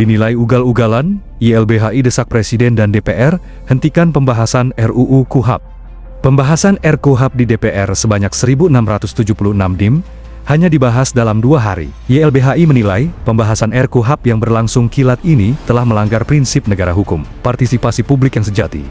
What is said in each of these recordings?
Dinilai ugal-ugalan, YLBHI desak Presiden dan DPR hentikan pembahasan RUU KUHP. Pembahasan RKUHP di DPR sebanyak 1.676 DIM hanya dibahas dalam 2 hari. YLBHI menilai pembahasan RKUHP yang berlangsung kilat ini telah melanggar prinsip negara hukum, partisipasi publik yang sejati,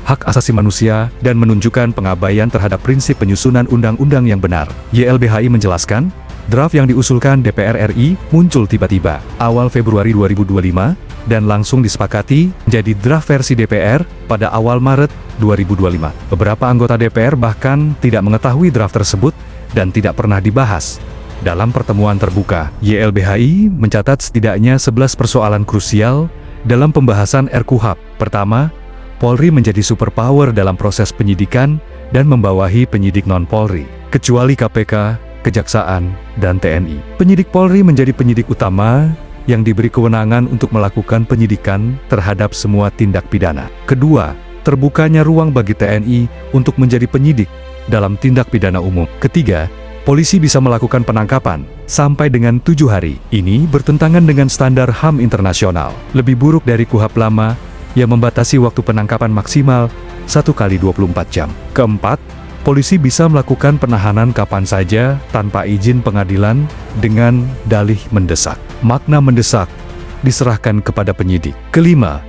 hak asasi manusia, dan menunjukkan pengabaian terhadap prinsip penyusunan undang-undang yang benar. YLBHI menjelaskan, draft yang diusulkan DPR RI muncul tiba-tiba, awal Februari 2025, dan langsung disepakati menjadi draft versi DPR pada awal Maret 2025. Beberapa anggota DPR bahkan tidak mengetahui draft tersebut dan tidak pernah dibahas. Dalam pertemuan terbuka, YLBHI mencatat setidaknya 11 persoalan krusial dalam pembahasan RKUHP. Pertama, Polri menjadi superpower dalam proses penyidikan dan membawahi penyidik non-Polri, kecuali KPK, Kejaksaan, dan TNI. Penyidik Polri menjadi penyidik utama yang diberi kewenangan untuk melakukan penyidikan terhadap semua tindak pidana. Kedua, terbukanya ruang bagi TNI untuk menjadi penyidik dalam tindak pidana umum. Ketiga, polisi bisa melakukan penangkapan sampai dengan 7 hari. Ini bertentangan dengan standar HAM internasional. Lebih buruk dari KUHP lama yang membatasi waktu penangkapan maksimal 1 kali 24 jam. Keempat, polisi bisa melakukan penahanan kapan saja tanpa izin pengadilan dengan dalih mendesak. Makna mendesak diserahkan kepada penyidik. Kelima,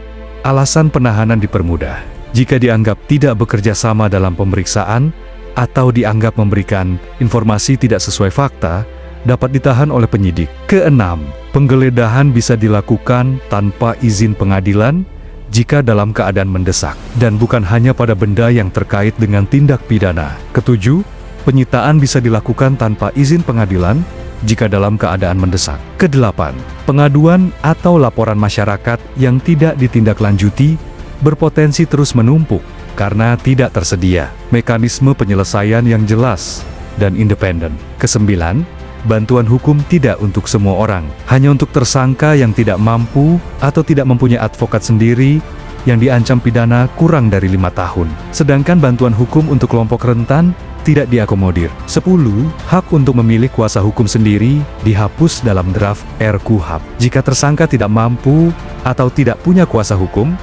alasan penahanan dipermudah. Jika dianggap tidak bekerja sama dalam pemeriksaan atau dianggap memberikan informasi tidak sesuai fakta, dapat ditahan oleh penyidik. Keenam, penggeledahan bisa dilakukan tanpa izin pengadilan jika dalam keadaan mendesak, dan bukan hanya pada benda yang terkait dengan tindak pidana. Ketujuh, penyitaan bisa dilakukan tanpa izin pengadilan jika dalam keadaan mendesak. Kedelapan, pengaduan atau laporan masyarakat yang tidak ditindaklanjuti berpotensi terus menumpuk karena tidak tersedia mekanisme penyelesaian yang jelas dan independen. Kesembilan, bantuan hukum tidak untuk semua orang, hanya untuk tersangka yang tidak mampu atau tidak mempunyai advokat sendiri yang diancam pidana kurang dari 5 tahun. Sedangkan bantuan hukum untuk kelompok rentan tidak diakomodir. 10. Hak untuk memilih kuasa hukum sendiri dihapus dalam draft RKUHP. Jika tersangka tidak mampu atau tidak punya kuasa hukum,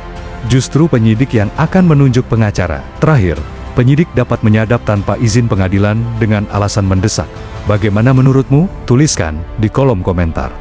justru penyidik yang akan menunjuk pengacara. Terakhir, penyidik dapat menyadap tanpa izin pengadilan dengan alasan mendesak. Bagaimana menurutmu? Tuliskan di kolom komentar.